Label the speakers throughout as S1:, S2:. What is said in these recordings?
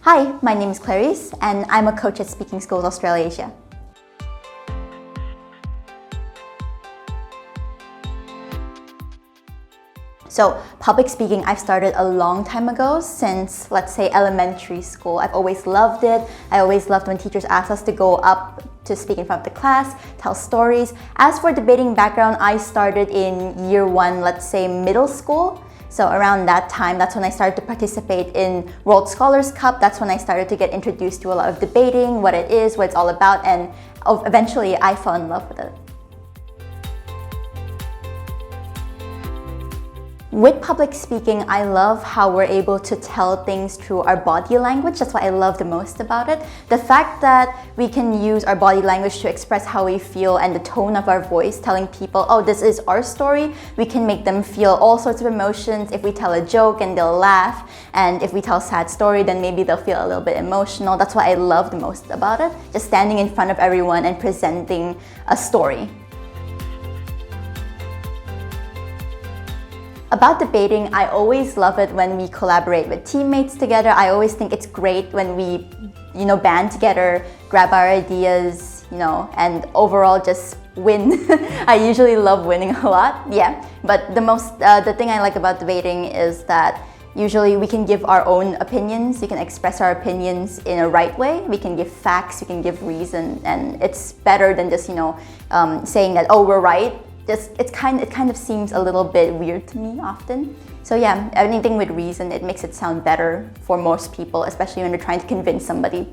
S1: Hi, my name is Clarice, and I'm a coach at Speaking Schools Australasia. So public speaking, I've started a long time ago, since, let's say, elementary school. I've always loved it. I always loved when teachers asked us to go up to speak in front of the class, tell stories. As for debating background, I started in year 1, let's say middle school. So around that time, that's when I started to participate in World Scholars Cup. That's when I started to get introduced to a lot of debating, what it is, what it's all about, and eventually I fell in love with it. With public speaking, I love how we're able to tell things through our body language. That's what I love the most about it. The fact that we can use our body language to express how we feel and the tone of our voice, telling people, oh, this is our story. We can make them feel all sorts of emotions. If we tell a joke and they'll laugh, and if we tell a sad story, then maybe they'll feel a little bit emotional. That's what I love the most about it. Just standing in front of everyone and presenting a story. About debating, I always love it when we collaborate with teammates together. I always think it's great when we, band together, grab our ideas, and overall just win. I usually love winning a lot, yeah. But the thing I like about debating is that usually we can give our own opinions. We can express our opinions in a right way. We can give facts, we can give reason, and it's better than just, saying that, oh, we're right. It kind of seems a little bit weird to me often. So yeah, anything with reason, it makes it sound better for most people, especially when they're trying to convince somebody.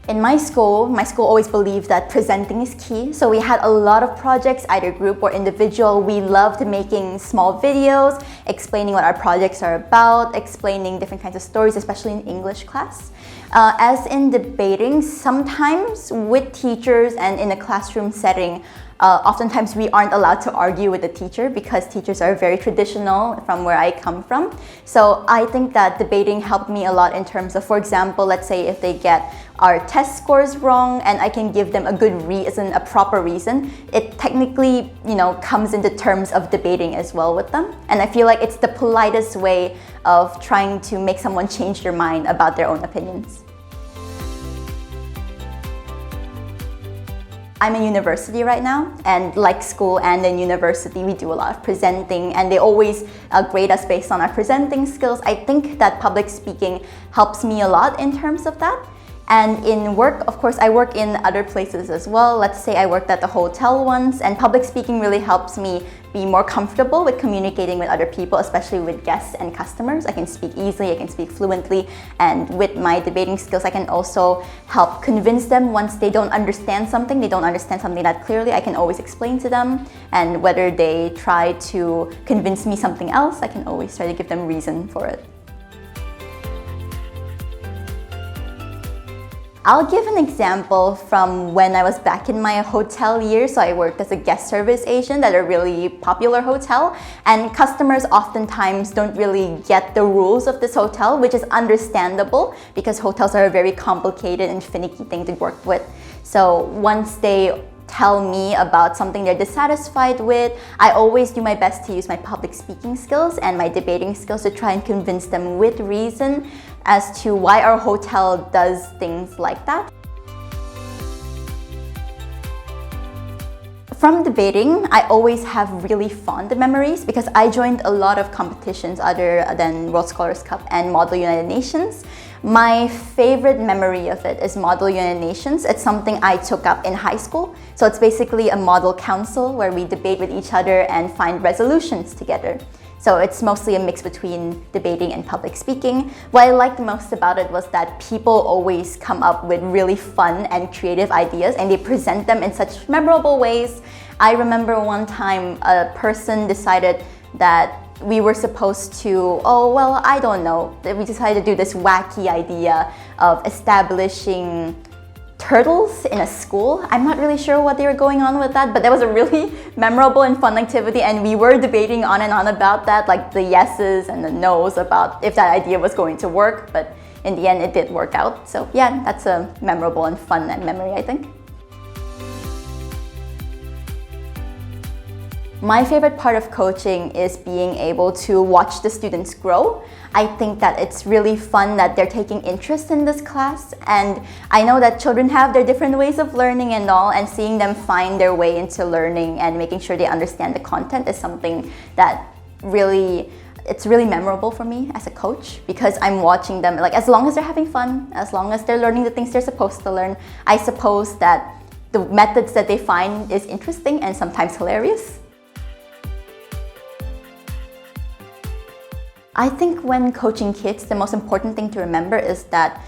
S1: In my school always believed that presenting is key. So we had a lot of projects, either group or individual. We loved making small videos, explaining what our projects are about, explaining different kinds of stories, especially in English class. As in debating, sometimes with teachers and in a classroom setting, oftentimes we aren't allowed to argue with the teacher because teachers are very traditional from where I come from. So I think that debating helped me a lot in terms of, for example, let's say if they get our test scores wrong and I can give them a good reason, a proper reason, it technically, comes into terms of debating as well with them. And I feel like it's the politest way of trying to make someone change their mind about their own opinions. I'm in university right now, and like school and in university, we do a lot of presenting, and they always grade us based on our presenting skills. I think that public speaking helps me a lot in terms of that. And in work, of course, I work in other places as well. Let's say I worked at the hotel once, and public speaking really helps me be more comfortable with communicating with other people, especially with guests and customers. I can speak easily, I can speak fluently, and with my debating skills, I can also help convince them once they don't understand something that clearly, I can always explain to them. And whether they try to convince me something else, I can always try to give them reason for it. I'll give an example from when I was back in my hotel years. So I worked as a guest service agent at a really popular hotel, and customers oftentimes don't really get the rules of this hotel, which is understandable because hotels are a very complicated and finicky thing to work with. So once they tell me about something they're dissatisfied with, I always do my best to use my public speaking skills and my debating skills to try and convince them with reason as to why our hotel does things like that. From debating, I always have really fond memories because I joined a lot of competitions other than World Scholars Cup and Model United Nations. My favorite memory of it is Model United Nations. It's something I took up in high school. So it's basically a model council where we debate with each other and find resolutions together. So it's mostly a mix between debating and public speaking. What I liked most about it was that people always come up with really fun and creative ideas, and they present them in such memorable ways. I remember one time a person decided that we were supposed to, we decided to do this wacky idea of establishing turtles in a school. I'm not really sure what they were going on with that, but that was a really memorable and fun activity, and we were debating on and on about that, like the yeses and the nos about if that idea was going to work, but in the end it did work out. So yeah, that's a memorable and fun memory, I think. My favorite part of coaching is being able to watch the students grow. I think that it's really fun that they're taking interest in this class, and I know that children have their different ways of learning and all, and seeing them find their way into learning and making sure they understand the content is something that it's really memorable for me as a coach, because I'm watching them, like, as long as they're having fun, as long as they're learning the things they're supposed to learn, I suppose that the methods that they find is interesting and sometimes hilarious. I think when coaching kids, the most important thing to remember is that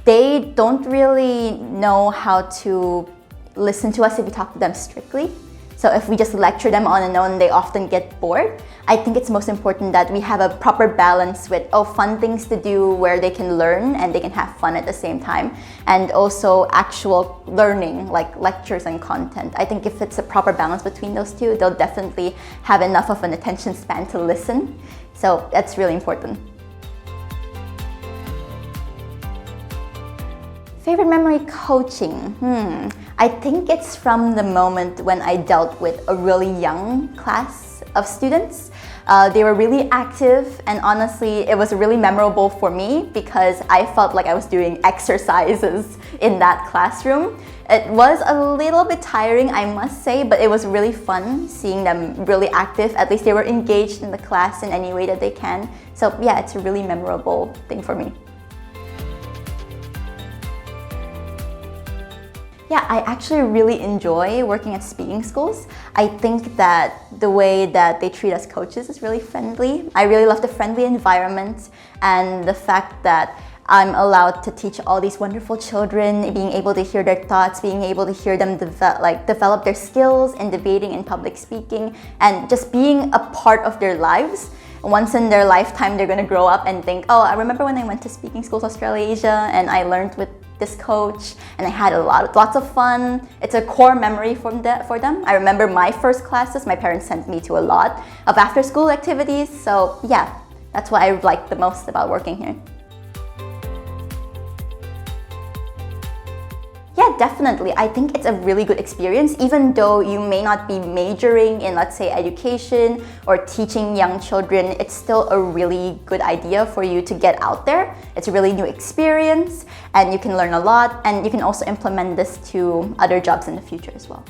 S1: they don't really know how to listen to us if we talk to them strictly. So if we just lecture them on and on, they often get bored. I think it's most important that we have a proper balance with fun things to do where they can learn and they can have fun at the same time, and also actual learning like lectures and content. I think if it's a proper balance between those two, they'll definitely have enough of an attention span to listen. So that's really important. Favorite memory coaching? I think it's from the moment when I dealt with a really young class of students. They were really active, and honestly, it was really memorable for me because I felt like I was doing exercises in that classroom. It was a little bit tiring, I must say, but it was really fun seeing them really active. At least they were engaged in the class in any way that they can. So yeah, it's a really memorable thing for me. Yeah, I actually really enjoy working at speaking schools. I think that the way that they treat us coaches is really friendly. I really love the friendly environment and the fact that I'm allowed to teach all these wonderful children, being able to hear their thoughts, being able to hear them develop their skills in debating and public speaking, and just being a part of their lives. Once in their lifetime, they're going to grow up and think, oh, I remember when I went to Speaking Schools Australasia and I learned with this coach and I had lots of fun. It's a core memory for them. I remember my first classes, my parents sent me to a lot of after-school activities. So yeah, that's what I like the most about working here. Yeah, definitely. I think it's a really good experience, even though you may not be majoring in, let's say, education or teaching young children. It's still a really good idea for you to get out there. It's a really new experience, and you can learn a lot, and you can also implement this to other jobs in the future as well.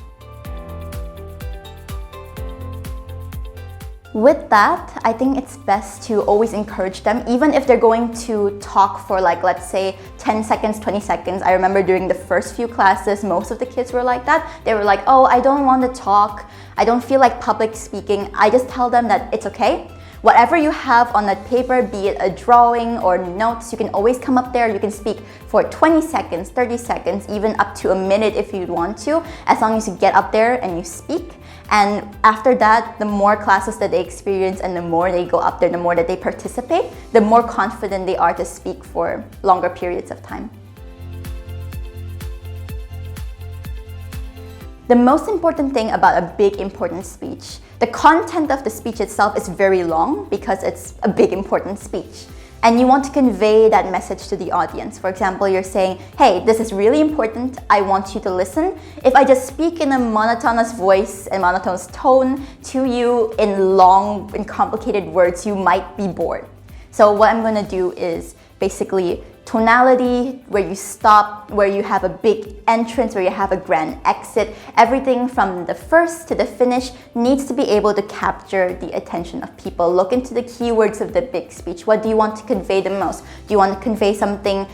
S1: With that, I think it's best to always encourage them, even if they're going to talk for, like, let's say 10 seconds, 20 seconds. I remember during the first few classes, most of the kids were like that. They were like, oh, I don't want to talk. I don't feel like public speaking. I just tell them that it's okay. Whatever you have on that paper, be it a drawing or notes, you can always come up there. You can speak for 20 seconds, 30 seconds, even up to a minute if you'd want to, as long as you get up there and you speak. And after that, the more classes that they experience and the more they go up there, the more that they participate, the more confident they are to speak for longer periods of time. The most important thing about a big, important speech, the content of the speech itself is very long because it's a big, important speech. And you want to convey that message to the audience. For example, you're saying, hey, this is really important. I want you to listen. If I just speak in a monotonous voice and monotonous tone to you in long and complicated words, you might be bored. So what I'm going to do is basically tonality, where you stop, where you have a big entrance, where you have a grand exit. Everything from the first to the finish needs to be able to capture the attention of people. Look into the keywords of the big speech. What do you want to convey the most? Do you want to convey something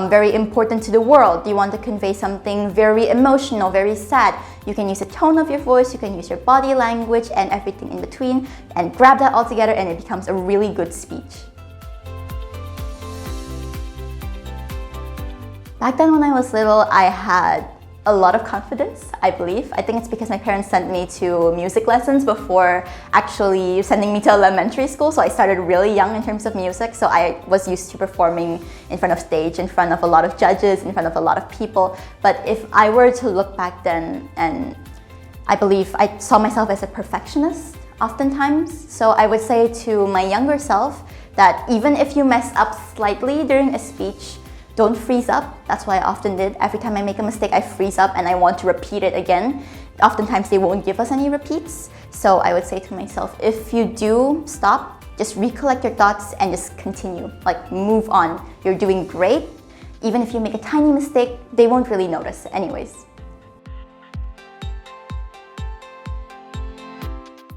S1: very important to the world? Do you want to convey something very emotional, very sad? You can use the tone of your voice, you can use your body language and everything in between, and grab that all together, and it becomes a really good speech. Back then when I was little, I had a lot of confidence, I believe. I think it's because my parents sent me to music lessons before actually sending me to elementary school. So I started really young in terms of music. So I was used to performing in front of stage, in front of a lot of judges, in front of a lot of people. But if I were to look back then, and I believe I saw myself as a perfectionist oftentimes. So I would say to my younger self that even if you mess up slightly during a speech, don't freeze up. That's what I often did. Every time I make a mistake, I freeze up and I want to repeat it again. oftentimes they won't give us any repeats. So I would say to myself, if you do stop, just recollect your thoughts and just continue, like move on. You're doing great. Even if you make a tiny mistake, they won't really notice anyways.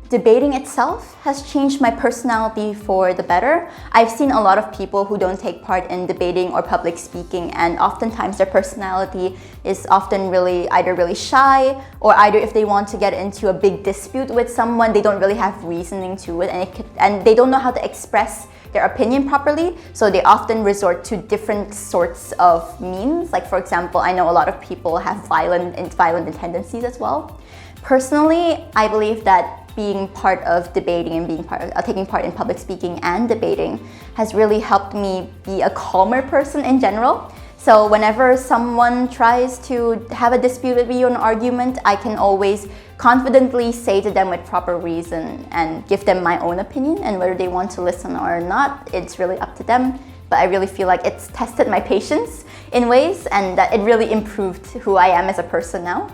S1: Debating itself has changed my personality for the better. I've seen a lot of people who don't take part in debating or public speaking, and oftentimes their personality is often either really shy, or either if they want to get into a big dispute with someone, they don't really have reasoning to it, and they don't know how to express their opinion properly, so they often resort to different sorts of means. Like for example, I know a lot of people have violent tendencies as well. Personally, I believe that being part of debating and taking part in public speaking and debating has really helped me be a calmer person in general. So whenever someone tries to have a dispute with me or an argument, I can always confidently say to them with proper reason and give them my own opinion, and whether they want to listen or not, it's really up to them. But I really feel like it's tested my patience in ways, and that it really improved who I am as a person now.